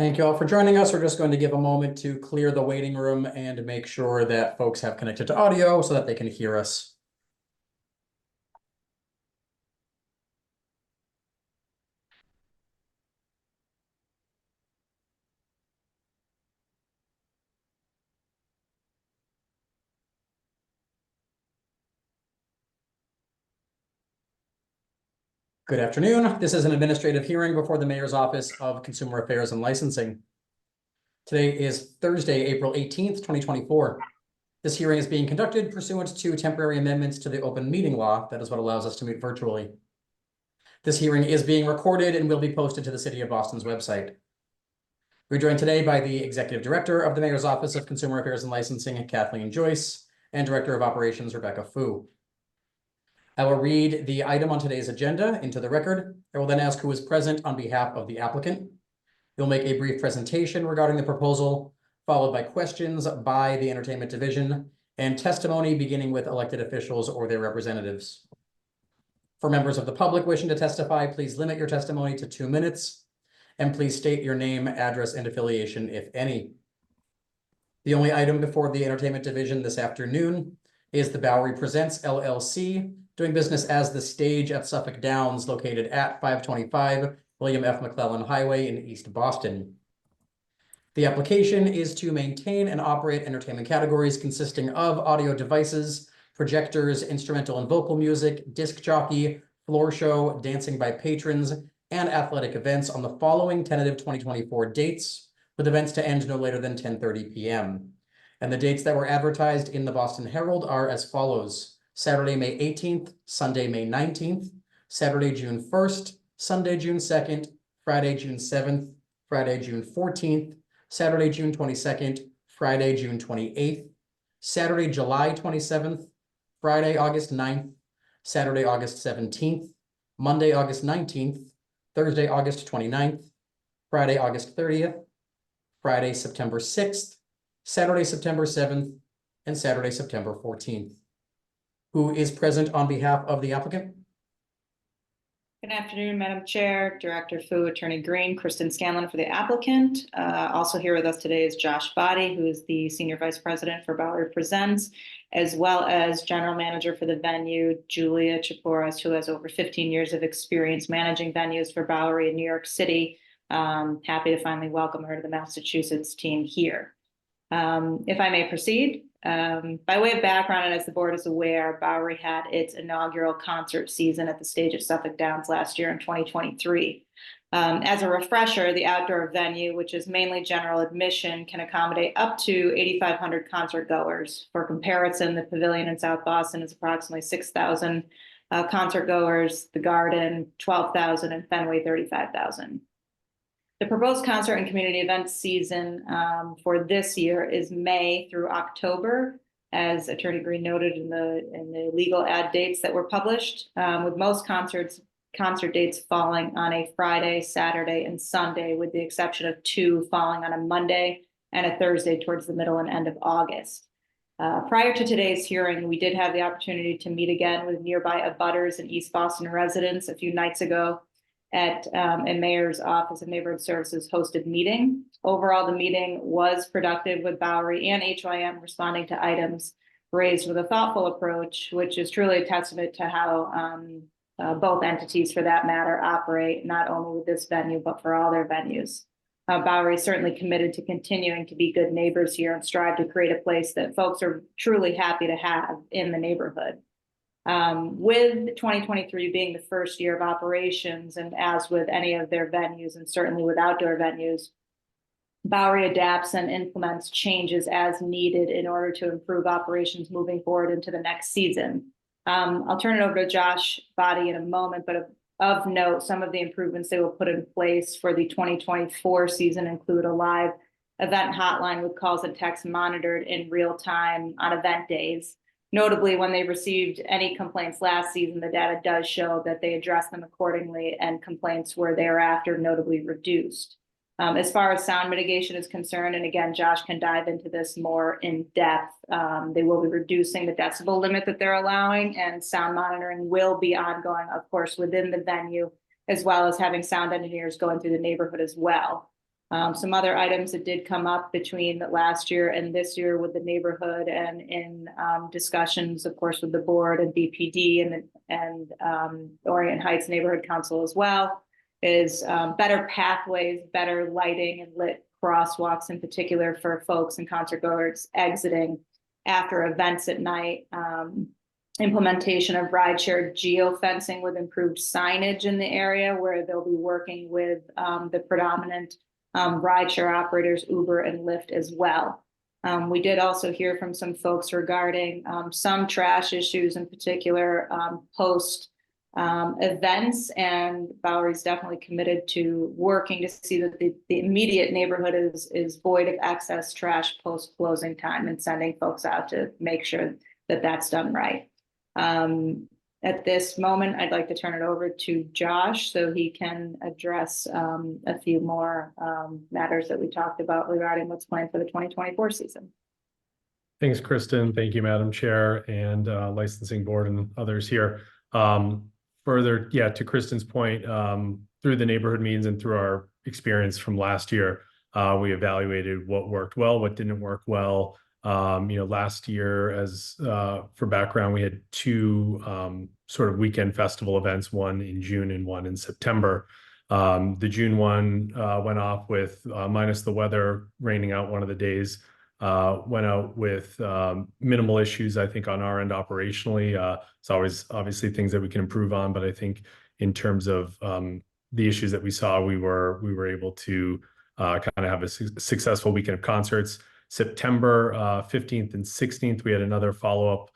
Thank you all for joining us. We're just going to give a moment to clear the waiting room and make sure that folks have connected to audio so that they can hear us. Good afternoon. This is an administrative hearing before the Mayor's Office of Consumer Affairs and Licensing. Today is Thursday, April 18th, 2024. This hearing is being conducted pursuant to temporary amendments to the open meeting law. That is what allows us to meet virtually. This hearing is being recorded and will be posted to the City of Boston's website. We're joined today by the Executive Director of the Mayor's Office of Consumer Affairs and Licensing, Kathleen Joyce, and Director of Operations, Rebecca Fu. I will read the item on today's agenda into the record. I will then ask who is present on behalf of the applicant. You'll make a brief presentation regarding the proposal, followed by questions by the Entertainment Division and testimony beginning with elected officials or their representatives. For members of the public wishing to testify, please limit your testimony to 2 minutes, and please state your name, address, and affiliation, if any. The only item before the Entertainment Division this afternoon is the Bowery Presents LLC, doing business as the Stage at Suffolk Downs, located at 525 William F. McClellan Highway in East Boston. The application is to maintain and operate entertainment categories consisting of audio devices, projectors, instrumental and vocal music, disc jockey, floor show, dancing by patrons, and athletic events on the following tentative 2024 dates, with events to end no later than 10:30 p.m. And the dates that were advertised in the Boston Herald are as follows: Saturday, May 18th, Sunday, May 19th, Saturday, June 1st, Sunday, June 2nd, Friday, June 7th, Friday, June 14th, Saturday, June 22nd, Friday, June 28th, Saturday, July 27th, Friday, August 9th, Saturday, August 17th, Monday, August 19th, Thursday, August 29th, Friday, August 30th, Friday, September 6th, Saturday, September 7th, and Saturday, September 14th. Who is present on behalf of the applicant? Good afternoon, Madam Chair, Director Fu, Attorney Green, Kristen Scanlon for the applicant. Also here with us today is Josh Body, who is the Senior Vice President for Bowery Presents, as well as General Manager for the venue, Julia Chaporas, who has over 15 years of experience managing venues for Bowery in New York City. Happy to finally welcome her to the Massachusetts team here. If I may proceed. By way of background, and as the board is aware, Bowery had its inaugural concert season at the Stage at Suffolk Downs last year in 2023. As a refresher, the outdoor venue, which is mainly general admission, can accommodate up to 8,500 concert goers. For comparison, the Pavilion in South Boston is approximately 6,000 concert goers, the Garden 12,000, and Fenway 35,000. The proposed concert and community events season for this year is May through October, as Attorney Green noted in the legal ad dates that were published, with most concert dates falling on a Friday, Saturday, and Sunday, with the exception of 2 falling on a Monday and a Thursday towards the middle and end of August. Prior to today's hearing, we did have the opportunity to meet again with nearby abutters and East Boston residents a few nights ago at a Mayor's Office of Neighborhood Services hosted meeting. Overall, the meeting was productive, with Bowery and HYM responding to items raised with a thoughtful approach, which is truly a testament to how both entities, for that matter, operate, not only with this venue, but for all their venues. Bowery is certainly committed to continuing to be good neighbors here and strive to create a place that folks are truly happy to have in the neighborhood. With 2023 being the first year of operations, and as with any of their venues, and certainly with outdoor venues, Bowery adapts and implements changes as needed in order to improve operations moving forward into the next season. I'll turn it over to Josh Body in a moment, but of note, some of the improvements they will put in place for the 2024 season include a live event hotline with calls and texts monitored in real time on event days. Notably, when they received any complaints last season, the data does show that they addressed them accordingly, and complaints were thereafter notably reduced. As far as sound mitigation is concerned, and again, Josh can dive into this more in depth, they will be reducing the decibel limit that they're allowing, and sound monitoring will be ongoing, of course, within the venue, as well as having sound engineers going through the neighborhood as well. Some other items that did come up between last year and this year with the neighborhood and in discussions, of course, with the board and BPD and Orient Heights Neighborhood Council as well, is better pathways, better lighting and lit crosswalks in particular for folks and concert goers exiting after events at night. Implementation of rideshare geofencing with improved signage in the area where they'll be working with the predominant rideshare operators, Uber and Lyft as well. We did also hear from some folks regarding some trash issues in particular post events, and Bowery's definitely committed to working to see that the immediate neighborhood is void of excess trash post closing time and sending folks out to make sure that that's done right. At this moment, I'd like to turn it over to Josh so he can address a few more matters that we talked about regarding what's planned for the 2024 season. Thanks, Kristen. Thank you, Madam Chair and licensing board and others here. Further, to Kristen's point, through the neighborhood meetings and through our experience from last year, we evaluated what worked well, what didn't work well. Last year, as for background, we had two sort of weekend festival events, one in June and one in September. The June one went off with minus the weather raining out one of the days, went out with minimal issues, I think, on our end operationally. It's always obviously things that we can improve on, but I think in terms of the issues that we saw, we were able to kind of have a successful weekend of concerts. September 15th and 16th, we had another follow-up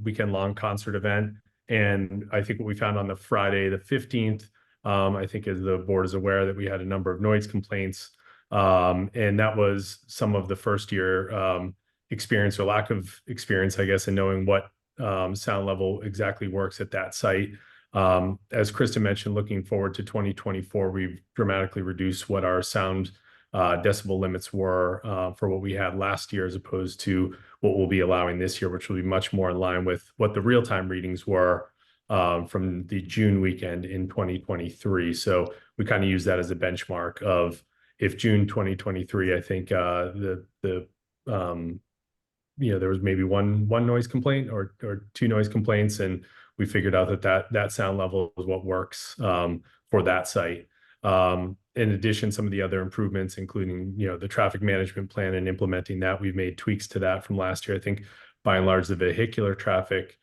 weekend-long concert event. And I think what we found on the Friday, the 15th, I think as the board is aware that we had a number of noise complaints. And that was some of the first year experience or lack of experience, I guess, in knowing what sound level exactly works at that site. As Kristen mentioned, looking forward to 2024, we've dramatically reduced what our sound decibel limits were for what we had last year, as opposed to what we'll be allowing this year, which will be much more in line with what the real-time readings were from the June weekend in 2023. So we kind of use that as a benchmark of if June 2023, I think there was maybe one noise complaint or two noise complaints, and we figured out that sound level is what works for that site. In addition, some of the other improvements, including, the traffic management plan and implementing that, we've made tweaks to that from last year. I think by and large, the vehicular traffic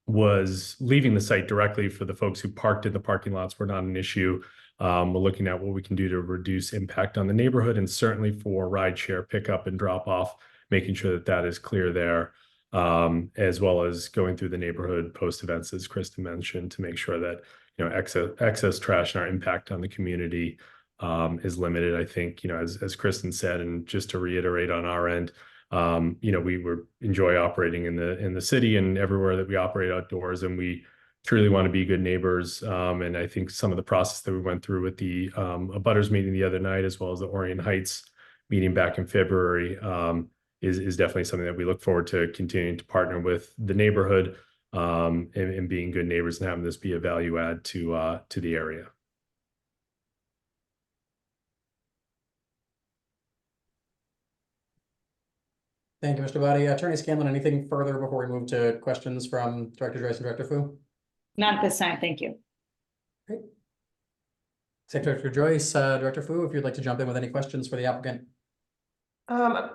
was leaving the site directly for the folks who parked in the parking lots were not an issue. We're looking at what we can do to reduce impact on the neighborhood, and certainly for rideshare pickup and drop off, making sure that is clear there, as well as going through the neighborhood post events, as Kristen mentioned, to make sure that excess trash and our impact on the community is limited. I think, as Kristen said, and just to reiterate on our end, we enjoy operating in the city and everywhere that we operate outdoors, and we truly want to be good neighbors. And I think some of the process that we went through with the abutters meeting the other night, as well as the Orient Heights meeting back in February, is definitely something that we look forward to continuing to partner with the neighborhood and being good neighbors and having this be a value add to the area. Thank you, Mr. Body. Attorney Scanlon, anything further before we move to questions from Director Joyce and Director Fu? Not at this time, thank you. Great. Executive Director Joyce, Director Fu, if you'd like to jump in with any questions for the applicant. I'm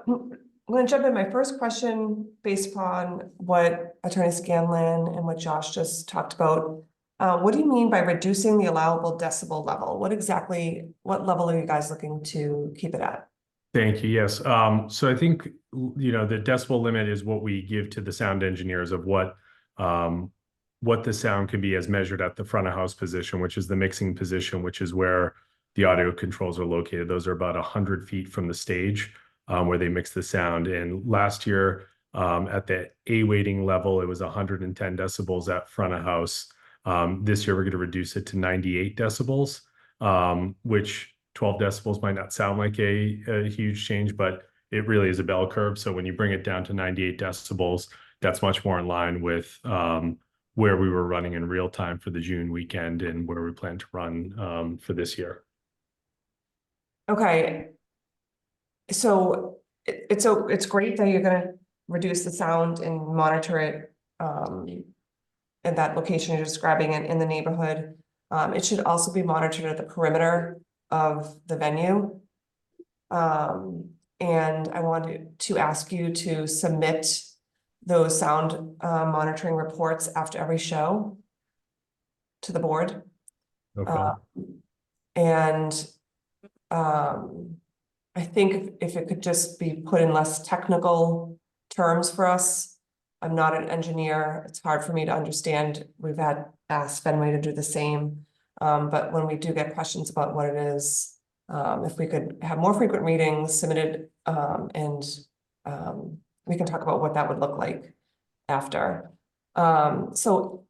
going to jump in. My first question, based upon what Attorney Scanlon and what Josh just talked about, what do you mean by reducing the allowable decibel level? What level are you guys looking to keep it at? Thank you. Yes. So I think, the decibel limit is what we give to the sound engineers of what the sound can be as measured at the front of house position, which is the mixing position, which is where the audio controls are located. Those are about 100 feet from the stage where they mix the sound. And last year at the A weighting level, it was 110 decibels at front of house. This year, we're going to reduce it to 98 decibels, which 12 decibels might not sound like a huge change, but it really is a bell curve. So when you bring it down to 98 decibels, that's much more in line with where we were running in real time for the June weekend and where we plan to run for this year. Okay. So it's great that you're gonna reduce the sound and monitor it, in that location you're describing it in the neighborhood. It should also be monitored at the perimeter of the venue. And I wanted to ask you to submit those sound, monitoring reports after every show to the board. Okay. And, I think if it could just be put in less technical terms for us. I'm not an engineer. It's hard for me to understand. We've asked Fenway to do the same. But when we do get questions about what it is, if we could have more frequent readings submitted, and we can talk about what that would look like after. So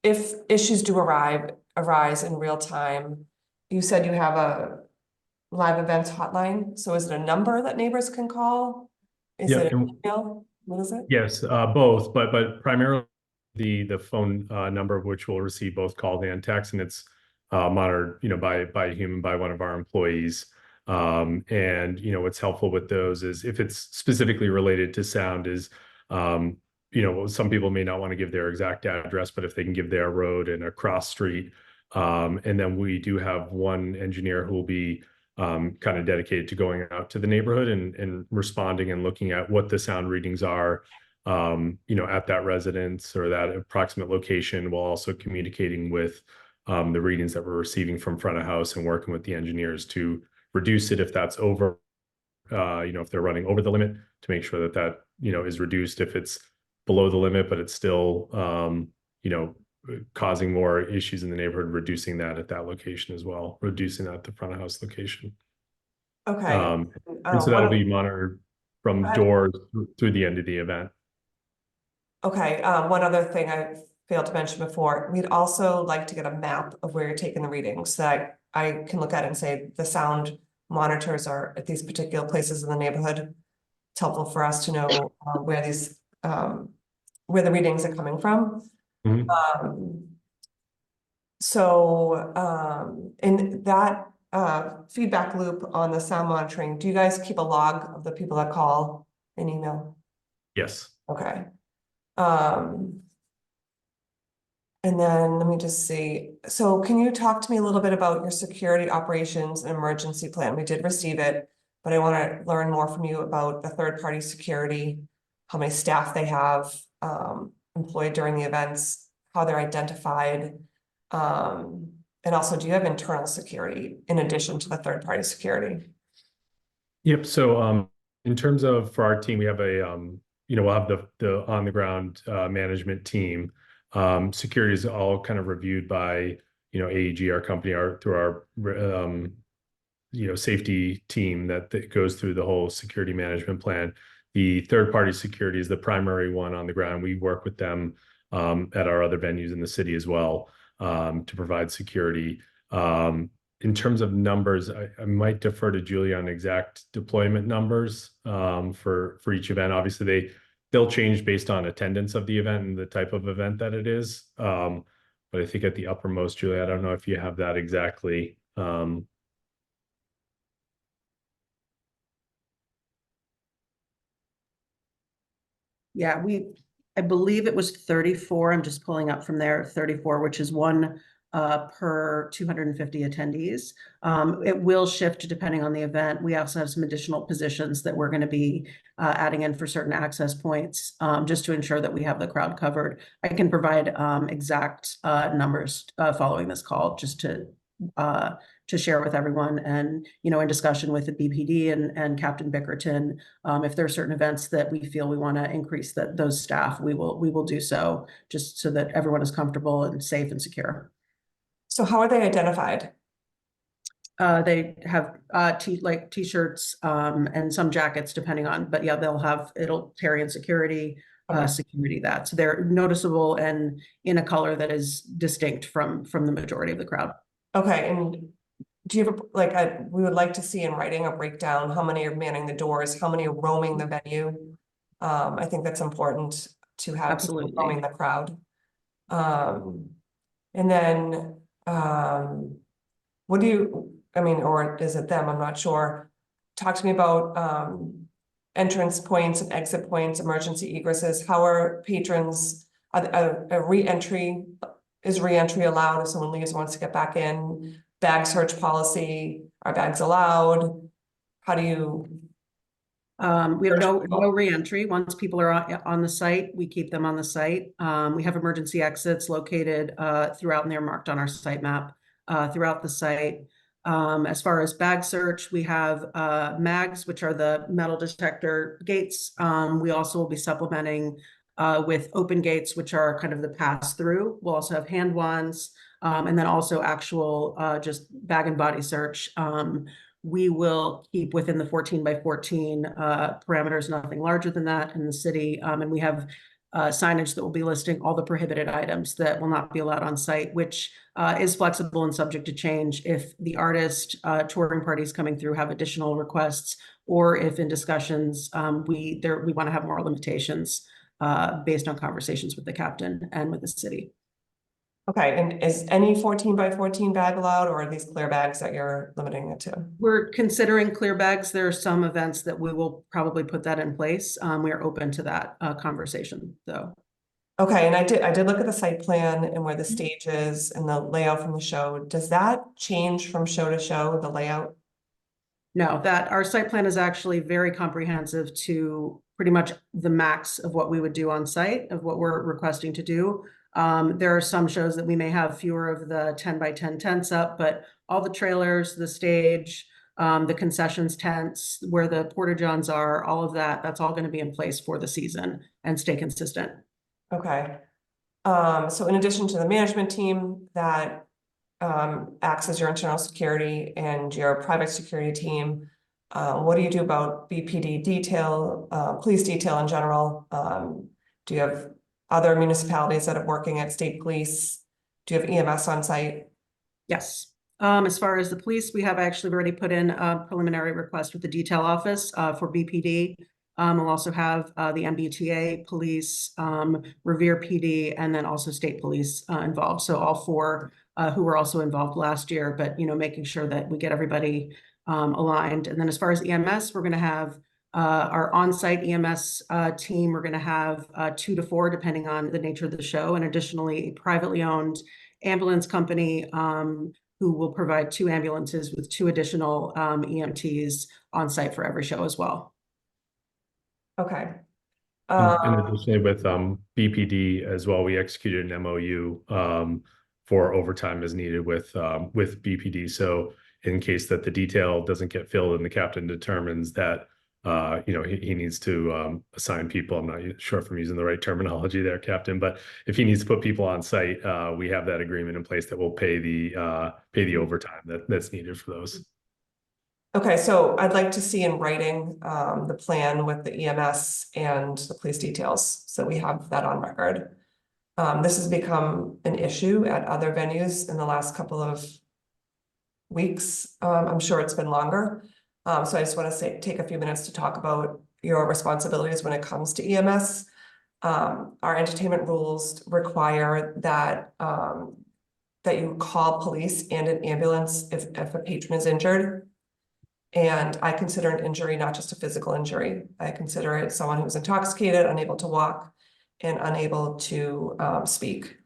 if issues do arise in real time, you said you have a live events hotline. So is it a number that neighbors can call? Is Yeah, it an and- email? What is it? Yes, both, but primarily the phone number, which will receive both calls and texts, and it's monitored, by a human, by one of our employees. And what's helpful with those is if it's specifically related to sound is, some people may not want to give their exact address, but if they can give their road and a cross street. And then we do have one engineer who will be kind of dedicated to going out to the neighborhood and responding and looking at what the sound readings are, at that residence or that approximate location, while also communicating with the readings that we're receiving from front of house and working with the engineers to reduce it if that's over, if they're running over the limit, to make sure that is reduced if it's below the limit, but it's still, causing more issues in the neighborhood, reducing that at that location as well, reducing that at the front of house location. Okay. And so that'll be monitored from Go ahead. doors through the end of the event. Okay, one other thing I failed to mention before, we'd also like to get a map of where you're taking the readings, so that I can look at it and say the sound monitors are at these particular places in the neighborhood. It's helpful for us to know where the readings are coming from. Mhm. In that feedback loop on the sound monitoring, do you guys keep a log of the people that call and email? Yes. Okay. And then let me just see. So can you talk to me a little bit about your security operations and emergency plan? We did receive it, but I want to learn more from you about the third-party security, how many staff they have employed during the events, how they're identified. And also, do you have internal security in addition to the third-party security? Yep. So in terms of for our team, we have we'll have the on the ground management team. Security is all kind of reviewed by AEG, our company, through our safety team that goes through the whole security management plan. The third party security is the primary one on the ground. We work with them at our other venues in the city as well to provide security. In terms of numbers, I might defer to Julia on exact deployment numbers for each event. Obviously, they'll change based on attendance of the event and the type of event that it is. But I think at the uppermost, Julia, I don't know if you have that exactly. Yeah, I believe it was 34. I'm just pulling up from there, 34, which is one per 250 attendees. It will shift depending on the event. We also have some additional positions that we're going to be adding in for certain access points, just to ensure that we have the crowd covered. I can provide exact numbers following this call, just to share with everyone, and in discussion with the BPD and Captain Bickerton, if there are certain events that we feel we want to increase those staff, we will do so, just so that everyone is comfortable and safe and secure. So how are they identified? They have t-shirts and some jackets depending on, but yeah, it'll carry in security, Okay. security that. So they're noticeable and in a color that is distinct from the majority of the crowd. Okay, and do you have we would like to see in writing a breakdown, how many are manning the doors, how many are roaming the venue? I think that's important to have people Absolutely. roaming the crowd. And then, I mean, or is it them? I'm not sure. Talk to me about entrance points and exit points, emergency egresses. How are patrons, a re-entry, is re-entry allowed if someone leaves and wants to get back in? Bag search policy, are bags allowed? How do you, We have no reentry. Once people are on the site, we keep them on the site. We have emergency exits located throughout, and they're marked on our site map throughout the site. As far as bag search, we have mags, which are the metal detector gates. We also will be supplementing with open gates, which are kind of the pass through. We'll also have hand wands, and then also actual just bag and body search. We will keep within the 14 by 14 parameters, nothing larger than that in the city. And we have signage that will be listing all the prohibited items that will not be allowed on site, which is flexible and subject to change if the artist, touring parties coming through have additional requests, or if in discussions we want to have more limitations based on conversations with the captain and with the city. okay, and is any 14 by 14 bag allowed, or are these clear bags that you're limiting it to? We're considering clear bags. There are some events that we will probably put that in place. We are open to that conversation, though. Okay, and I did look at the site plan and where the stage is and the layout from the show. Does that change from show to show, the layout? No, that our site plan is actually very comprehensive to pretty much the max of what we would do on site, of what we're requesting to do. There are some shows that we may have fewer of the 10 by 10 tents up, but all the trailers, the stage, the concessions tents, where the porta johns are, all of that, that's all going to be in place for the season and stay consistent. Okay. So in addition to the management team that acts as your internal security and your private security team, what do you do about BPD detail, police detail in general? Do you have other municipalities that are working at state police? Do you have EMS on site? Yes. As far as the police, we have actually already put in a preliminary request with the detail office for BPD. We'll also have the MBTA police, Revere PD, and then also state police involved. So all four who were also involved last year, but making sure that we get everybody aligned. And then as far as EMS, we're going to have our on-site EMS team. We're going to have 2 to 4, depending on the nature of the show, and additionally a privately owned ambulance company who will provide 2 ambulances with 2 additional EMTs on site for every show as well. Okay. And additionally with BPD as well, we executed an MOU for overtime as needed with BPD. So in case that the detail doesn't get filled and the captain determines that he needs to assign people. I'm not sure if I'm using the right terminology there, Captain, but if he needs to put people on site, we have that agreement in place that will pay the overtime that's needed for those. Okay, so I'd like to see in writing the plan with the EMS and the police details, so we have that on record. This has become an issue at other venues in the last couple of weeks. I'm sure it's been longer. So I just want to take a few minutes to talk about your responsibilities when it comes to EMS. Our entertainment rules require that that you call police and an ambulance if a patron is injured. And I consider an injury not just a physical injury. I consider it someone who's intoxicated, unable to walk, and unable to speak.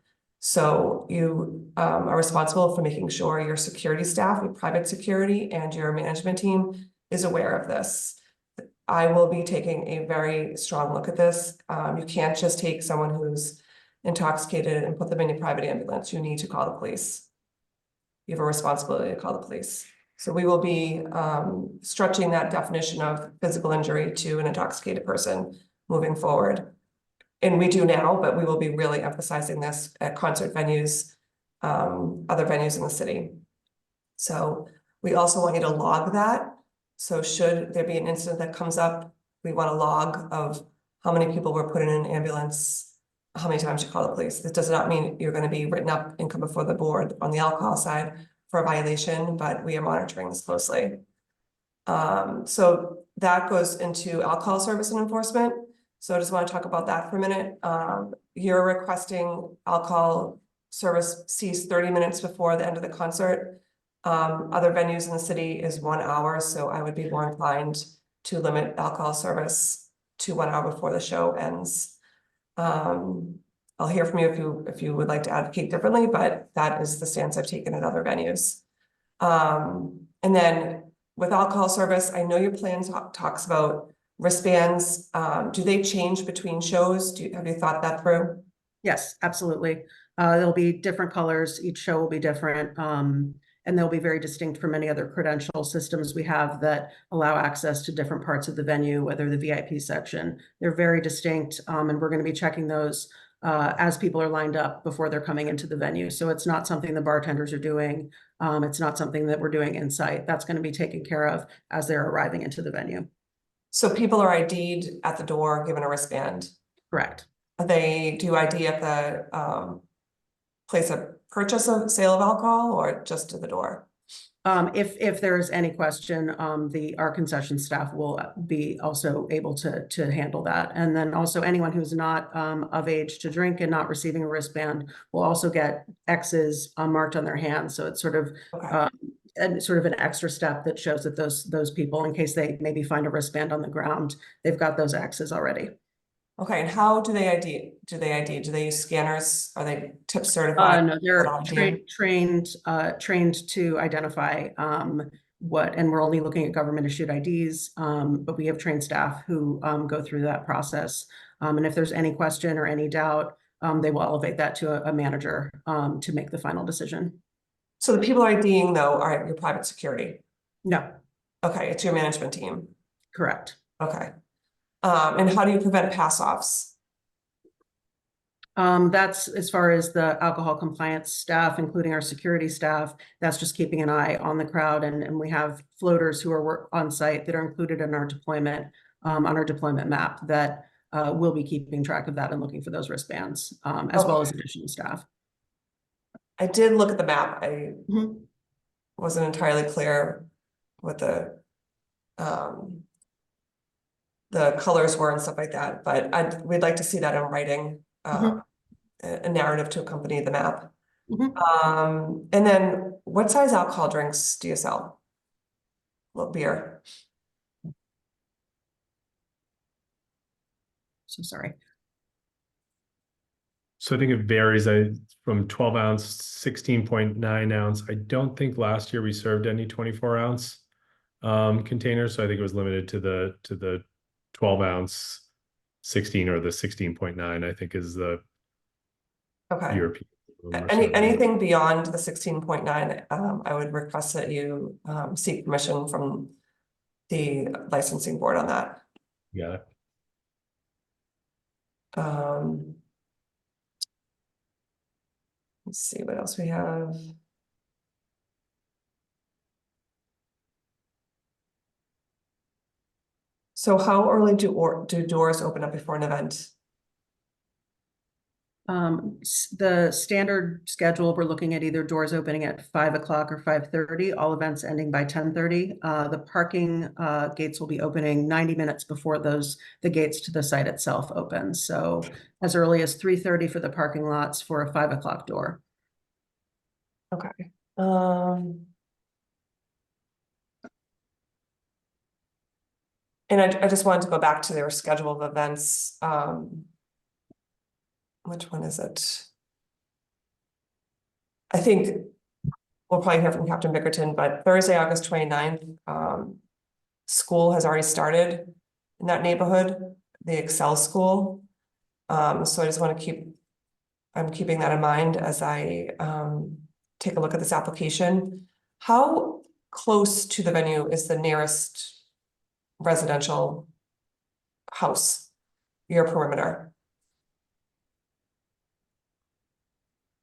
So you are responsible for making sure your security staff, your private security, and your management team is aware of this. I will be taking a very strong look at this. You can't just take someone who's intoxicated and put them in a private ambulance. You need to call the police. You have a responsibility to call the police. So we will be stretching that definition of physical injury to an intoxicated person moving forward. And we do now, but we will be really emphasizing this at concert venues, other venues in the city. So we also want you to log that. So should there be an incident that comes up, we want a log of how many people were put in an ambulance, how many times you call the police. This does not mean you're going to be written up and come before the board on the alcohol side for a violation, but we are monitoring this closely. So that goes into alcohol service and enforcement. So I just want to talk about that for a minute. You're requesting alcohol service cease 30 minutes before the end of the concert. Other venues in the city is 1 hour, so I would be more inclined to limit alcohol service to 1 hour before the show ends. I'll hear from you if you would like to advocate differently, but that is the stance I've taken at other venues. And then with alcohol service, I know your plan talks about wristbands. Do they change between shows? Have you thought that through? Yes, absolutely. There'll be different colors. Each show will be different. And they'll be very distinct from any other credential systems we have that allow access to different parts of the venue, whether the VIP section. They're very distinct, and we're going to be checking those as people are lined up before they're coming into the venue. So it's not something the bartenders are doing. It's not something that we're doing in site. That's going to be taken care of as they're arriving into the venue. So people are ID'd at the door, given a wristband. Correct. They do ID at the place of purchase of sale of alcohol or just to the door? If there is any question, our concession staff will be also able to handle that. And then also anyone who's not of age to drink and not receiving a wristband will also get X's marked on their hands. So it's sort of Okay. and sort of an extra step that shows that those people, in case they maybe find a wristband on the ground, they've got those X's already. Okay, and how do they ID? Do they use scanners? Are they tip certified? No, they're What ID? trained to identify what, and we're only looking at government issued IDs, but we have trained staff who go through that process. And if there's any question or any doubt, they will elevate that to a manager to make the final decision. So the people IDing though are your private security? No, Okay, it's your management team. correct. Okay. And how do you prevent pass-offs? That's as far as the alcohol compliance staff, including our security staff, that's just keeping an eye on the crowd. And we have floaters who are on site that are included in our deployment, on our deployment map that will be keeping track of that and looking for those wristbands, as well as additional staff. I did look at the map. I Mhm. wasn't entirely clear what the colors were and stuff like that, but we'd like to see that in writing, Mhm. a narrative to accompany the map. Mhm. And then what size alcohol drinks do you sell? What beer? So sorry. So I think it varies from 12 ounce, 16.9 ounce. I don't think last year we served any 24 ounce containers. So I think it was limited to the 12 ounce, 16 or the 16.9, I think is the Okay. European. or something. Anything beyond the 16.9, I would request that you seek permission from the licensing board on that. Yeah. Let's see what else we have. So how early do doors open up before an event? The standard schedule, we're looking at either doors opening at 5 o'clock or 5:30, all events ending by 10:30. The parking gates will be opening 90 minutes before the gates to the site itself open. So as early as 3:30 for the parking lots for a 5 o'clock door. Okay. And I just wanted to go back to their schedule of events. Which one is it? I think we'll probably hear from Captain Bickerton, but Thursday, August 29th, school has already started in that neighborhood, the Excel school. So I just want to I'm keeping that in mind as I take a look at this application. How close to the venue is the nearest residential house, your perimeter?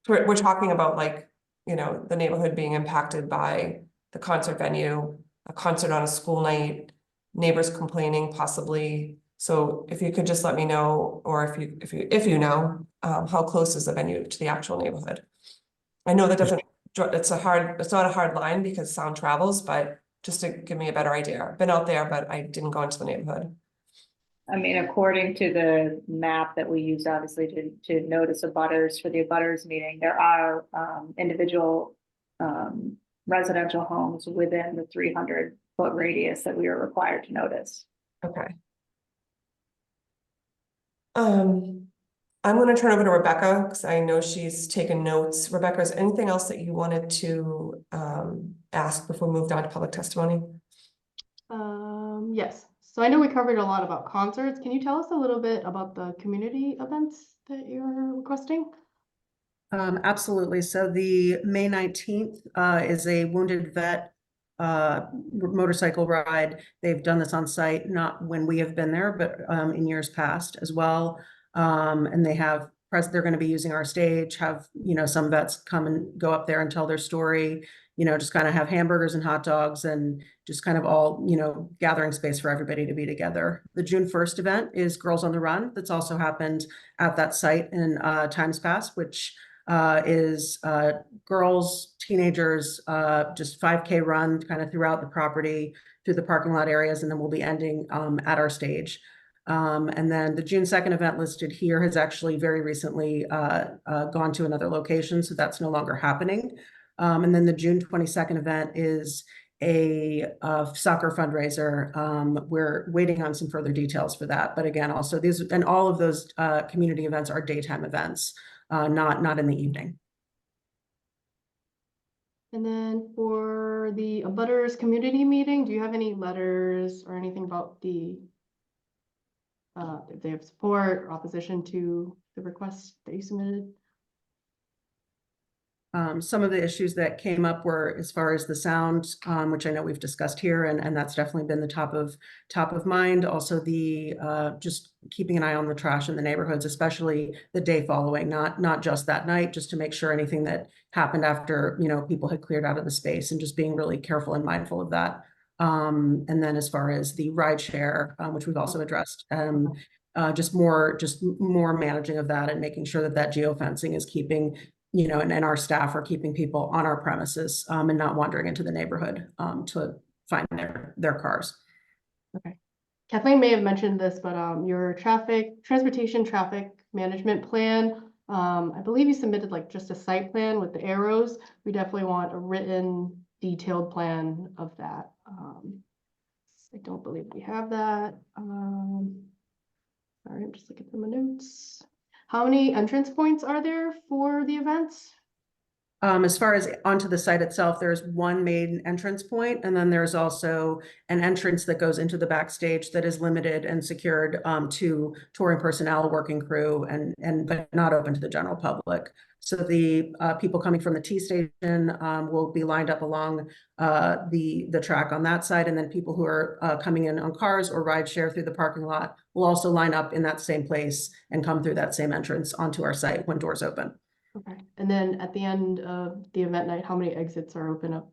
We're talking about like, the neighborhood being impacted by the concert venue, a concert on a school night, neighbors complaining possibly. So if you could just let me know, or if you know, how close is the venue to the actual neighborhood? I know that it's not a hard line because sound travels, but just to give me a better idea. I've been out there, but I didn't go into the neighborhood. I mean, according to the map that we use, obviously, to notice abutters for the abutters meeting, there are individual residential homes within the 300-foot radius that we are required to notice. Okay. I'm gonna turn over to Rebecca, because I know she's taken notes. Rebecca, is there anything else that you wanted to ask before we moved on to public testimony? Yes, so I know we covered a lot about concerts. Can you tell us a little bit about the community events that you're requesting? Absolutely. So the May 19th is a wounded vet motorcycle ride. They've done this on site, not when we have been there, but in years past as well. And they have they're going to be using our stage, have, you know, some vets come and go up there and tell their story, you know, just kind of have hamburgers and hot dogs and just kind of all, you know, gathering space for everybody to be together. The June 1st event is Girls on the Run. That's also happened at that site in times past, which is girls, teenagers, just 5K run kind of throughout the property, through the parking lot areas, and then we'll be ending at our stage. And then the June 2nd event listed here has actually very recently gone to another location, so that's no longer happening. And then the June 22nd event is a soccer fundraiser. We're waiting on some further details for that. But again, also these and all of those community events are daytime events. Not in the evening. And then for the abutters community meeting, do you have any letters or anything about the if they have support or opposition to the request that you submitted? Some of the issues that came up were as far as the sound, which I know we've discussed here, and that's definitely been the top of mind. Also, the just keeping an eye on the trash in the neighborhoods, especially the day following, not just that night, just to make sure anything that happened after, you know, people had cleared out of the space, and just being really careful and mindful of that. And then as far as the ride share, which we've also addressed, just more managing of that and making sure that that geofencing is keeping, you know, and our staff are keeping people on our premises and not wandering into the neighborhood to find their cars. Okay. Kathleen may have mentioned this, but your transportation traffic management plan, I believe you submitted like just a site plan with the arrows. We definitely want a written detailed plan of that. I don't believe we have that. Sorry, I'm just looking through my notes. How many entrance points are there for the events? As far as onto the site itself, there's one main entrance point, and then there's also an entrance that goes into the backstage that is limited and secured to touring personnel, working crew, but not open to the general public. So the people coming from the T station will be lined up along the track on that side, and then people who are coming in on cars or ride share through the parking lot will also line up in that same place and come through that same entrance onto our site when doors open. Okay, and then at the end of the event night, how many exits are open up?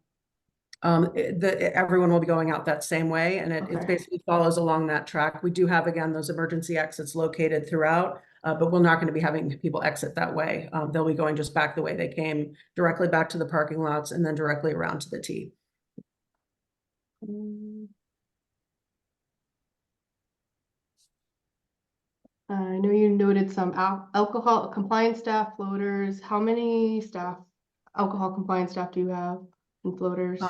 Everyone will be going out that same way, and it Okay. basically follows along that track. We do have, again, those emergency exits located throughout, but we're not going to be having people exit that way. They'll be going just back the way they came, directly back to the parking lots, and then directly around to the T. I know you noted some alcohol compliance staff, floaters. How many alcohol compliance staff do you have and floaters?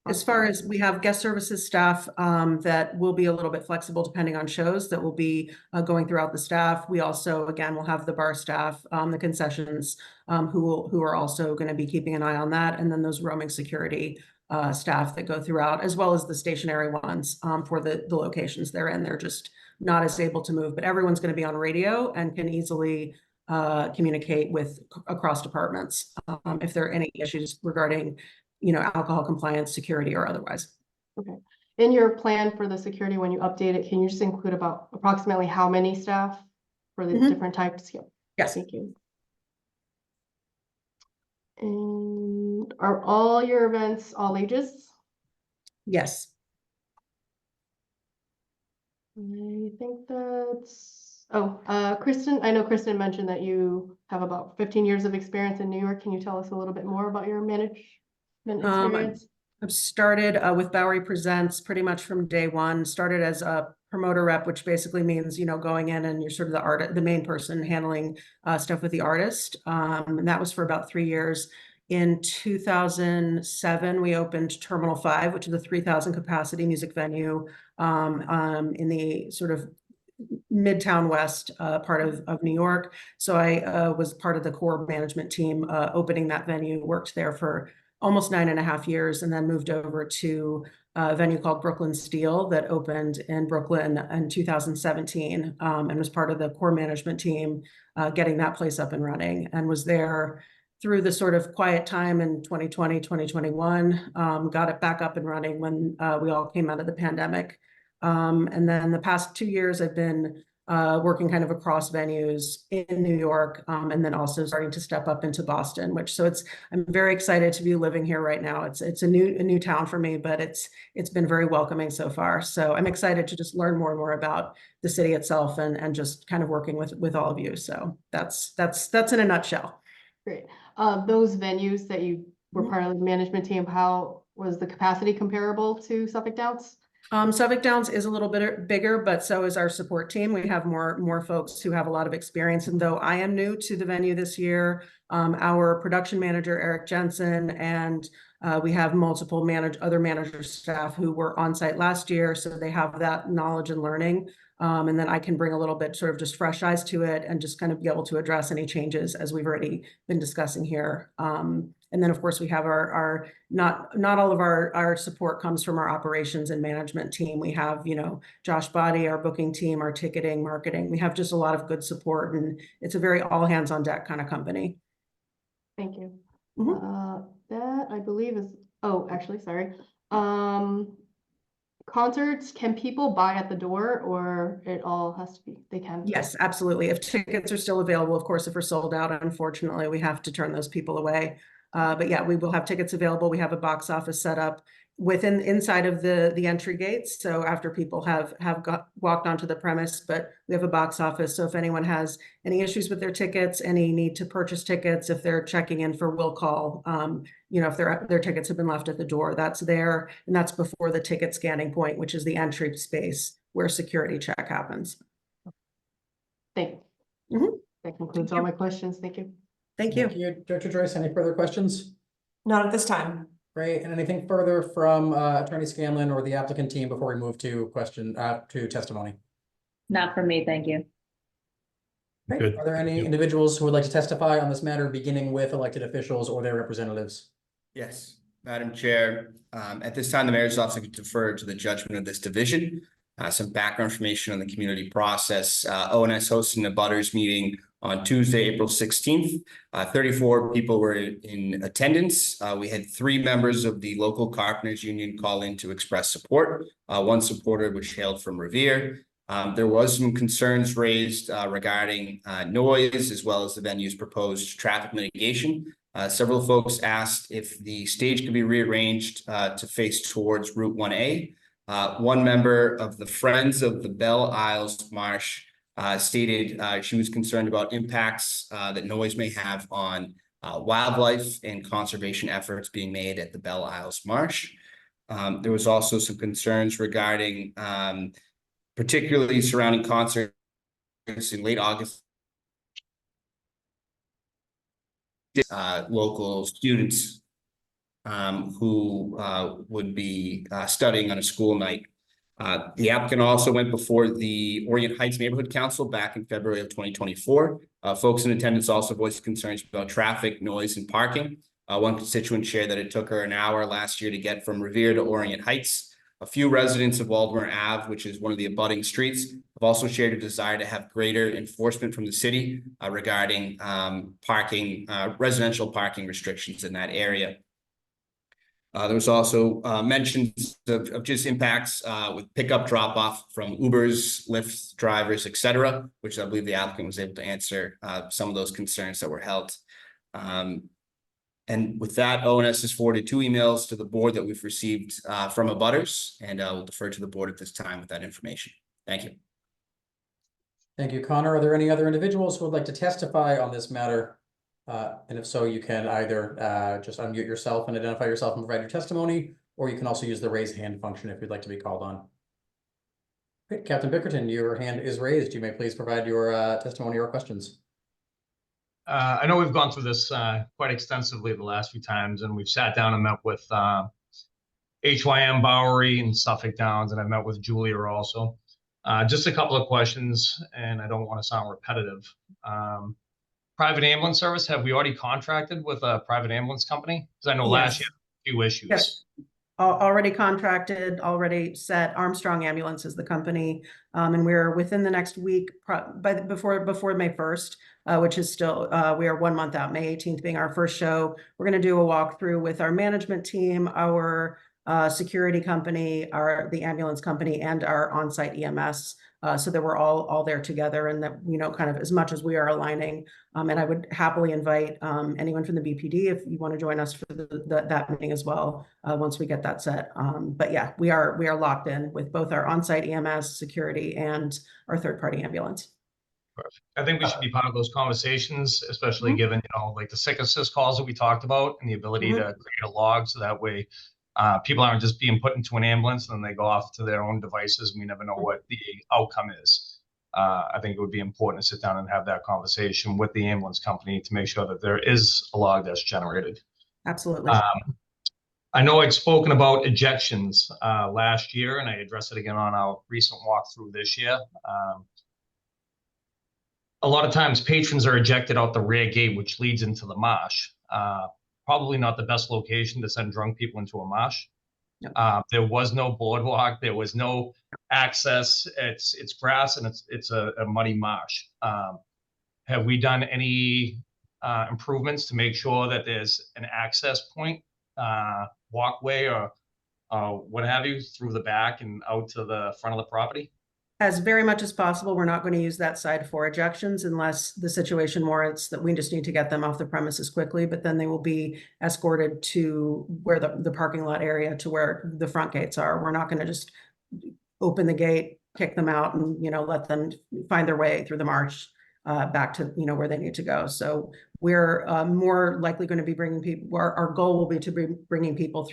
As far as we have guest services staff that will be a little bit flexible depending on shows that will be going throughout the staff. We also, again, will have the bar staff, the concessions, who are also going to be keeping an eye on that. And then those roaming security staff that go throughout, as well as the stationary ones for the locations they're in. They're just not as able to move, but everyone's going to be on radio and can easily communicate with across departments if there are any issues regarding, you know, alcohol compliance, security, or otherwise. Okay. In your plan for the security, when you update it, can you just include about approximately how many staff for the different types? Yeah. Yes. Thank you. And are all your events all ages? Yes. I think that's, Kristen, I know Kristen mentioned that you have about 15 years of experience in New York. Can you tell us a little bit more about your management experience? I've started with Bowery Presents pretty much from day one. Started as a promoter rep, which basically means, you know, going in and you're sort of the main person handling stuff with the artist. And that was for about 3 years. In 2007, we opened Terminal 5, which is a 3,000 capacity music venue in the sort of Midtown West part of New York. So I was part of the core management team opening that venue, worked there for almost 9.5 years, and then moved over to a venue called Brooklyn Steel that opened in Brooklyn in 2017, and was part of the core management team getting that place up and running, and was there through the sort of quiet time in 2020, 2021, got it back up and running when we all came out of the pandemic. And then the past 2 years, I've been working kind of across venues in New York, and then also starting to step up into Boston, I'm very excited to be living here right now. It's a new town for me, but it's been very welcoming so far. So I'm excited to just learn more and more about the city itself and just kind of working with all of you. So that's in a nutshell. Great. Those venues that you were part of the management team, how was the capacity comparable to Suffolk Downs? Suffolk Downs is a little bit bigger, but so is our support team. We have more folks who have a lot of experience. And though I am new to the venue this year, our production manager, Eric Jensen, and we have multiple other manager staff who were on site last year. So they have that knowledge and learning. And then I can bring a little bit sort of just fresh eyes to it and just kind of be able to address any changes as we've already been discussing here. And then, of course, we have our not all of our support comes from our operations and management team. We have, Josh Body, our booking team, our ticketing, marketing. We have just a lot of good support, and it's a very all hands on deck kind of company. Thank you. Mhm. That I believe is, oh, actually, sorry. Concerts, can people buy at the door, or it all has to be, they can? Yes, absolutely. If tickets are still available, of course, if we're sold out, unfortunately, we have to turn those people away. But yeah, we will have tickets available. We have a box office set up inside of the entry gates. So after people have walked onto the premise, but we have a box office. So if anyone has any issues with their tickets, any need to purchase tickets, if they're checking in for will call, if their tickets have been left at the door, that's there. And that's before the ticket scanning point, which is the entry space where security check happens. Thank you. Mhm. That concludes all my questions. Thank you. Thank you. Thank you, Director Joyce. Any further questions? Not at this time. Great. And anything further from Attorney Scanlon or the applicant team before we move to testimony? Not for me, thank you. Great. Good. Are there any Thank you. individuals who would like to testify on this matter, beginning with elected officials or their representatives? Yes, Madam Chair. At this time, the mayor's office could defer to the judgment of this division. Some background information on the community process. ONS hosted a butters meeting on Tuesday, April 16th. 34 people were in attendance. We had 3 members of the local carpenters union call in to express support. One supporter was hailed from Revere. There was some concerns raised regarding noise, as well as the venue's proposed traffic mitigation. Several folks asked if the stage could be rearranged to face towards Route 1A. One member of the Friends of the Belle Isles Marsh stated she was concerned about impacts that noise may have on wildlife and conservation efforts being made at the Belle Isles Marsh. There was also some concerns regarding particularly surrounding concerts in late August. Local students who would be studying on a school night. The applicant also went before the Orient Heights Neighborhood Council back in February of 2024. Folks in attendance also voiced concerns about traffic, noise, and parking. One constituent shared that it took her an hour last year to get from Revere to Orient Heights. A few residents of Waldemar Ave, which is one of the abutting streets, have also shared a desire to have greater enforcement from the city regarding parking, residential parking restrictions in that area. There was also mentions of just impacts with pickup drop-off from Ubers, Lyft drivers, etc., which I believe the applicant was able to answer some of those concerns that were held. And with that, ONS has forwarded 2 emails to the board that we've received from abutters, and we'll defer to the board at this time with that information. Thank you. Thank you, Connor. Are there any other individuals who would like to testify on this matter? And if so, you can either just unmute yourself and identify yourself and provide your testimony, or you can also use the raise hand function if you'd like to be called on. Great. Captain Bickerton, your hand is raised. You may please provide your testimony or questions. I know we've gone through this quite extensively the last few times, and we've sat down and met with HYM Bowery and Suffolk Downs, and I've met with Julia also. Just a couple of questions, and I don't want to sound repetitive. Private ambulance service, have we already contracted with a private ambulance company? Because I know last year, a few issues. Yes. Already contracted, already set. Armstrong Ambulance is the company. And we're within the next week, before May 1st, which is still, we are 1 month out, May 18th being our first show. We're going to do a walkthrough with our management team, our security company, the ambulance company, and our on-site EMS, so that we're all there together, and that, you know, kind of as much as we are aligning. And I would happily invite anyone from the BPD if you want to join us for that meeting as well, once we get that set. But yeah, we are locked in with both our on-site EMS, security, and our third-party ambulance. Perfect. I think we should be part of those conversations, especially given, you know, like the sick assist calls that we talked about, and the ability to create a log, so that way people aren't just being put into an ambulance and then they go off to their own devices, and we never know what the outcome is. I think it would be important to sit down and have that conversation with the ambulance company to make sure that there is a log that's generated. Absolutely. I know I'd spoken about ejections last year, and I addressed it again on our recent walkthrough this year. A lot of times patrons are ejected out the rear gate, which leads into the marsh. Probably not the best location to send drunk people into a marsh. Yep. There was no boardwalk. There was no access. It's grass, and it's a muddy marsh. Have we done any improvements to make sure that there's an access point, walkway, or what have you, through the back and out to the front of the property? As very much as possible, we're not going to use that side for ejections unless the situation warrants that we just need to get them off the premises quickly, but then they will be escorted to where the parking lot area, to where the front gates are. We're not going to just open the gate, kick them out, and, you know, let them find their way through the marsh back to, you know, where they need to go. So we're more likely going to be bringing people, our goal will be to be bringing people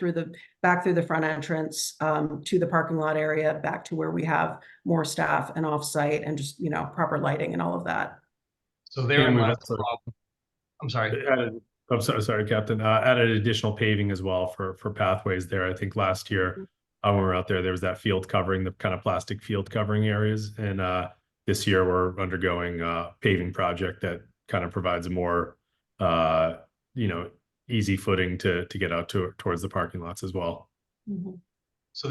back through the front entrance, to the parking lot area, back to where we have more staff and offsite, and just, you know, proper lighting and all of that. So therein lies the problem. I'm sorry. I'm sorry, Captain. Added additional paving as well for pathways there. I think last year when we were out there was that field covering, the kind of plastic field covering areas, and this year we're undergoing a paving project that kind of provides a more you know, easy footing to get out towards the parking lots as well. So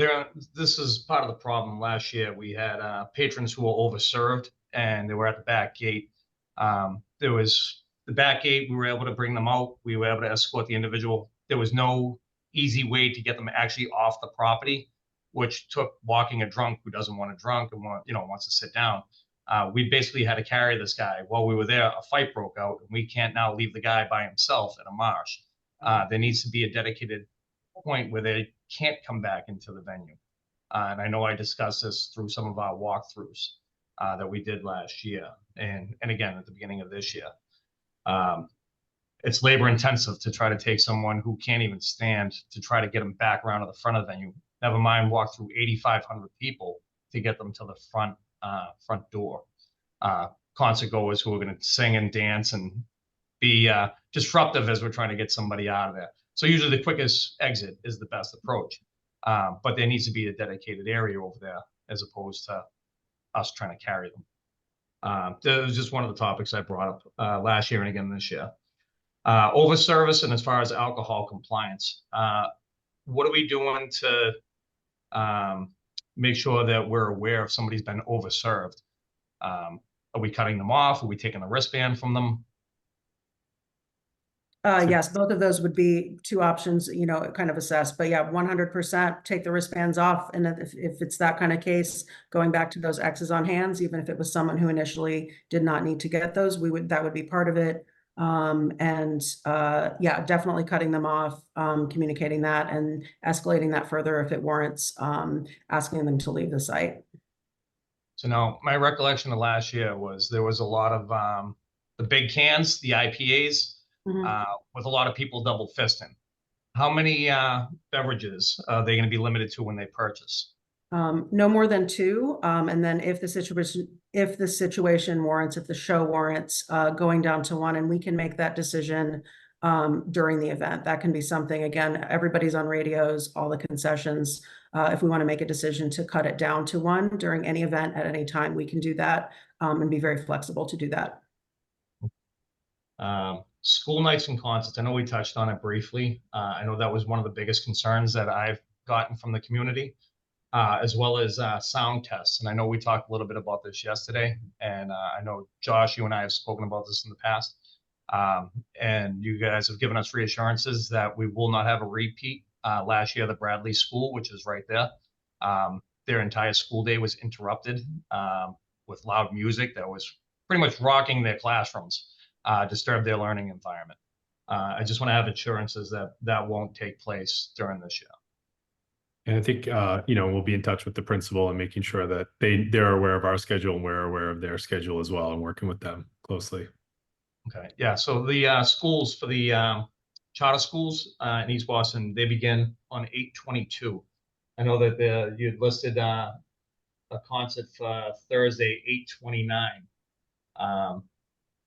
this is part of the problem. Last year we had patrons who were overserved, and they were at the back gate. There was the back gate. We were able to bring them out. We were able to escort the individual. There was no easy way to get them actually off the property, which took walking a drunk who doesn't want to drunk and wants to sit down. We basically had to carry this guy. While we were there, a fight broke out, and we can't now leave the guy by himself in a marsh. There needs to be a dedicated point where they can't come back into the venue. And I know I discussed this through some of our walkthroughs that we did last year, and again at the beginning of this year. It's labor intensive to try to take someone who can't even stand to try to get them back around to the front of the venue. Never mind walk through 8,500 people to get them to the front door. Concert goers who are going to sing and dance and be disruptive as we're trying to get somebody out of there. So usually the quickest exit is the best approach. But there needs to be a dedicated area over there as opposed to us trying to carry them. That was just one of the topics I brought up last year and again this year. Over service, and as far as alcohol compliance, what are we doing to make sure that we're aware if somebody's been overserved? Are we cutting them off? Are we taking the wristband from them? Yes, both of those would be two options, you know, kind of assess, but yeah, 100% take the wristbands off. And if it's that kind of case, going back to those X's on hands, even if it was someone who initially did not need to get those, that would be part of it. Yeah, definitely cutting them off, communicating that and escalating that further if it warrants, asking them to leave the site. So now my recollection of last year was there was a lot of the big cans, the IPAs, with a lot of people double fisting. How many beverages are they going to be limited to when they purchase? No more than two, and then if the situation warrants, if the show warrants, going down to one, and we can make that decision during the event. That can be something, again, everybody's on radios, all the concessions. If we want to make a decision to cut it down to one during any event at any time, we can do that, and be very flexible to do that. School nights and concerts, I know we touched on it briefly. I know that was one of the biggest concerns that I've gotten from the community, as well as sound tests. And I know we talked a little bit about this yesterday, and I know, Josh, you and I have spoken about this in the past. And you guys have given us reassurances that we will not have a repeat. Last year, the Bradley School, which is right there, their entire school day was interrupted with loud music that was pretty much rocking their classrooms, disturbed their learning environment. I just want to have assurances that that won't take place during this year. And I think, we'll be in touch with the principal and making sure that they're aware of our schedule and we're aware of their schedule as well, and working with them closely. Okay, yeah, so the schools for the charter schools in East Boston, they begin on 8/22. I know that you'd listed a concert for Thursday, 8/29.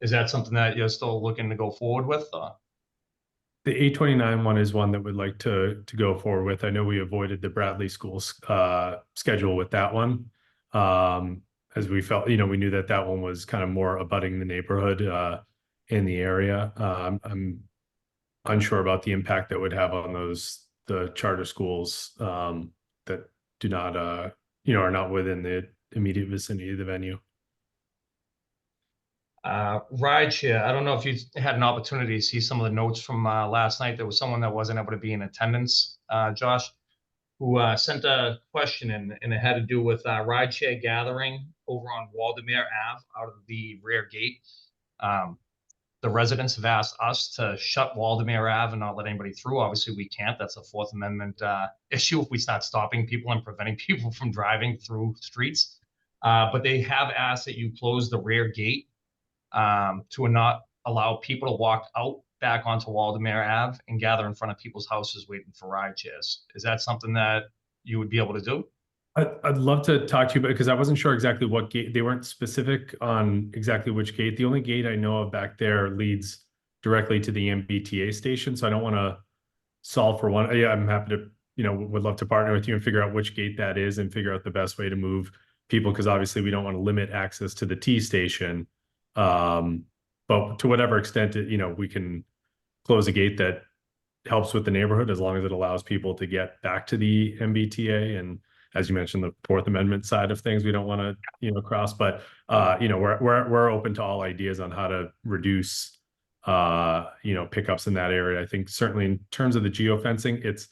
Is that something that you're still looking to go forward with? The 8/29 one is one that we'd like to go forward with. I know we avoided the Bradley Schools schedule with that one. As we felt, we knew that that one was kind of more abutting the neighborhood in the area. I'm unsure about the impact that would have on the charter schools that do not, are not within the immediate vicinity of the venue. Rideshare, I don't know if you had an opportunity to see some of the notes from last night. There was someone that wasn't able to be in attendance, Josh, who sent a question in, and it had to do with rideshare gathering over on Waldemar Ave out of the rear gate. The residents have asked us to shut Waldemar Ave and not let anybody through. Obviously, we can't. That's a Fourth Amendment issue if we start stopping people and preventing people from driving through streets. But they have asked that you close the rear gate to not allow people to walk out back onto Waldemar Ave and gather in front of people's houses waiting for ride shares. Is that something that you would be able to do? I'd love to talk to you, because I wasn't sure exactly what gate. They weren't specific on exactly which gate. The only gate I know of back there leads directly to the MBTA station. So I don't want to solve for one. Yeah, I'm happy to, would love to partner with you and figure out which gate that is and figure out the best way to move people, because obviously we don't want to limit access to the T station. But to whatever extent, we can close a gate that helps with the neighborhood, as long as it allows people to get back to the MBTA. And as you mentioned, the Fourth Amendment side of things, we don't want to, cross, but, we're open to all ideas on how to reduce, pickups in that area. I think certainly in terms of the geofencing, it's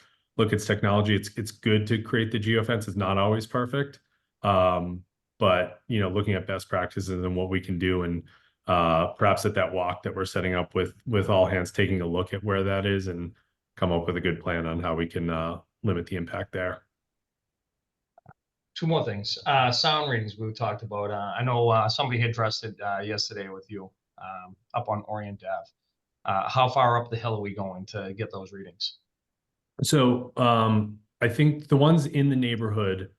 technology. It's good to create the geofence. It's not always perfect. But, looking at best practices and what we can do, and perhaps at that walk that we're setting up with all hands, taking a look at where that is and come up with a good plan on how we can limit the impact there. Two more things. Sound readings we talked about. I know somebody had addressed it yesterday with you up on Orient Ave. How far up the hill are we going to get those readings? So I think the ones in the neighborhood,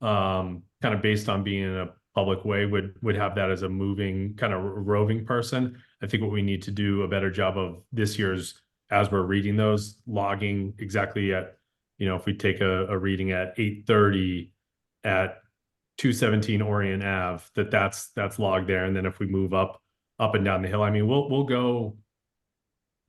kind of based on being in a public way, would have that as a moving kind of roving person. I think what we need to do a better job of this year's, as we're reading those, logging exactly at, if we take a reading at 8:30 at 217 Orient Ave, that's logged there. And then if we move up and down the hill, I mean, we'll go,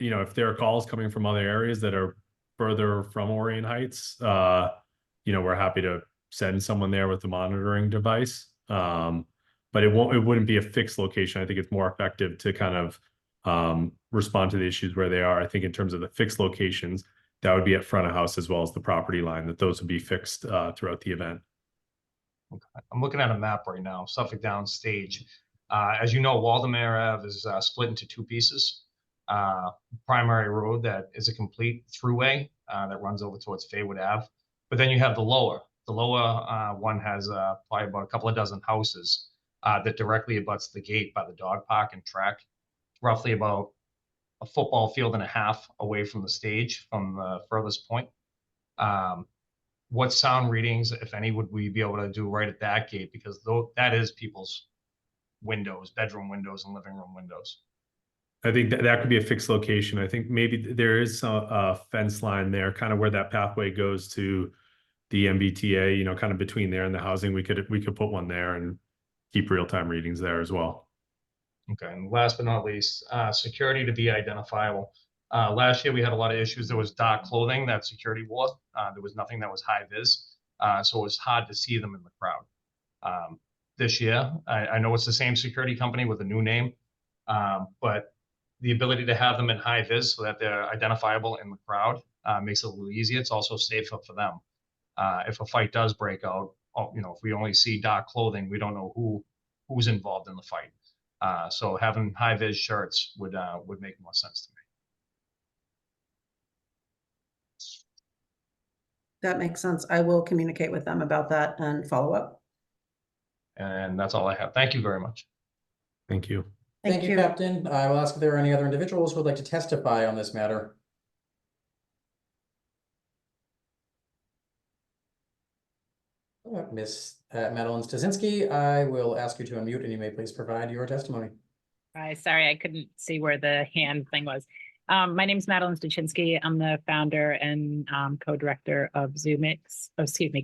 if there are calls coming from other areas that are further from Orient Heights, we're happy to send someone there with the monitoring device. But it wouldn't be a fixed location. I think it's more effective to kind of respond to the issues where they are. I think in terms of the fixed locations, that would be at front of house as well as the property line, that those would be fixed throughout the event. Okay. I'm looking at a map right now, Suffolk Downstage. As you know, Waldemar Ave is split into two pieces. Primary road that is a complete throughway that runs over towards Faywood Ave. But then you have the lower. The lower one has probably about a couple of dozen houses that directly abuts the gate by the dog park and track, roughly about a football field and a half away from the stage from the furthest point. what sound readings, if any, would we be able to do right at that gate? Because though that is people's windows, bedroom windows and living room windows. I think that could be a fixed location. I think maybe there is a fence line there, kind of where that pathway goes to the MBTA, you know, kind of between there and the housing. We could put one there and keep real-time readings there as well. Okay, and last but not least, security to be identifiable. Last year, we had a lot of issues. There was dark clothing that security wore. There was nothing that was high vis, so it was hard to see them in the crowd. This year, I know it's the same security company with a new name, but the ability to have them in high vis so that they're identifiable in the crowd makes it a little easier. It's also safer for them. If a fight does break out, you know, if we only see dark clothing, we don't know who's involved in the fight. So having high vis shirts would make more sense to me. That makes sense. I will communicate with them about that and follow up. And that's all I have. Thank you very much. Thank you. Thank you, Captain. I will ask if there are any other individuals who would like to testify on this matter. Ms. Madeline Stasinski, I will ask you to unmute and you may please provide your testimony. Hi, sorry, I couldn't see where the hand thing was. My name is Madeline Stasinski. I'm the founder and co-director of ZooMix,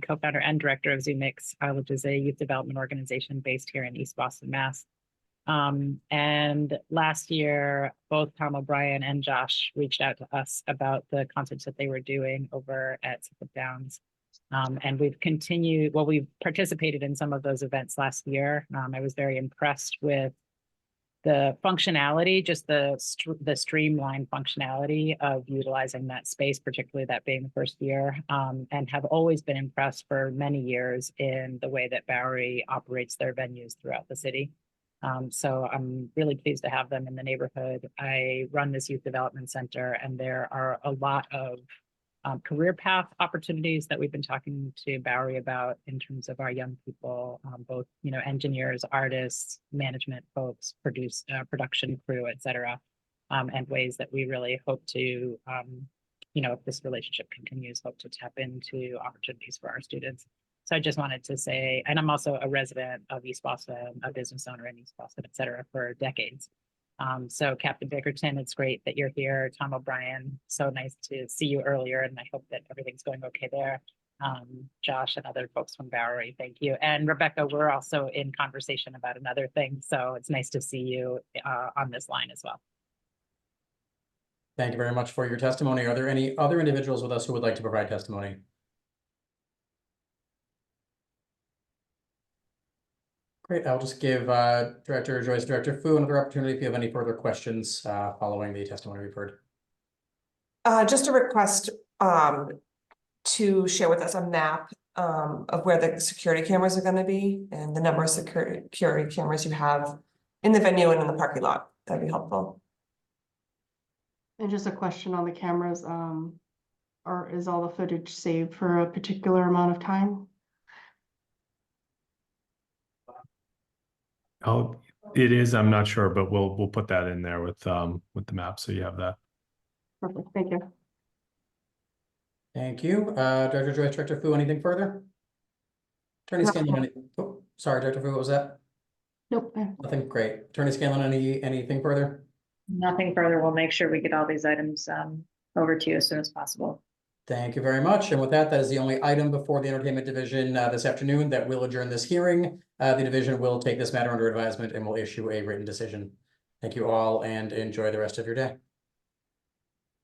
co-founder and director of ZooMix, which is a youth development organization based here in East Boston, Mass. And last year, both Tom O'Brien and Josh reached out to us about the concerts that they were doing over at Suffolk Downs. And we've continued, well, we've participated in some of those events last year. I was very impressed with the functionality, just the streamlined functionality of utilizing that space, particularly that being the first year, and have always been impressed for many years in the way that Bowery operates their venues throughout the city. So I'm really pleased to have them in the neighborhood. I run this youth development center, and there are a lot of career path opportunities that we've been talking to Bowery about in terms of our young people, both, you know, engineers, artists, management folks, production crew, et cetera, and ways that we really hope to, you know, if this relationship continues, hope to tap into opportunities for our students. So I just wanted to say, and I'm also a resident of East Boston, a business owner in East Boston, et cetera, for decades. So Captain Bickerton, it's great that you're here. Tom O'Brien, so nice to see you earlier, and I hope that everything's going okay there. Josh and other folks from Bowery, thank you. And Rebecca, we're also in conversation about another thing, so it's nice to see you on this line as well. Thank you very much for your testimony. Are there any other individuals with us who would like to provide testimony? Great, I'll just give Director Joyce, Director Fu another opportunity if you have any further questions following the testimony we've heard. Just a request to share with us a map of where the security cameras are gonna be and the number of security cameras you have in the venue and in the parking lot. That'd be helpful. And just a question on the cameras, or is all the footage saved for a particular amount of time? Oh, it is. I'm not sure, but we'll put that in there with the map, so you have that. Perfect, thank you. Thank you. Director Joyce, Director Fu, anything further? Attorney Scanlon, oh, sorry, Director Fu, what was that? Nope. Nothing, great. Attorney Scanlon, anything further? Nothing further. We'll make sure we get all these items over to you as soon as possible. Thank you very much. And with that, that is the only item before the Entertainment Division this afternoon that will adjourn this hearing. The division will take this matter under advisement and will issue a written decision. Thank you all and enjoy the rest of your day.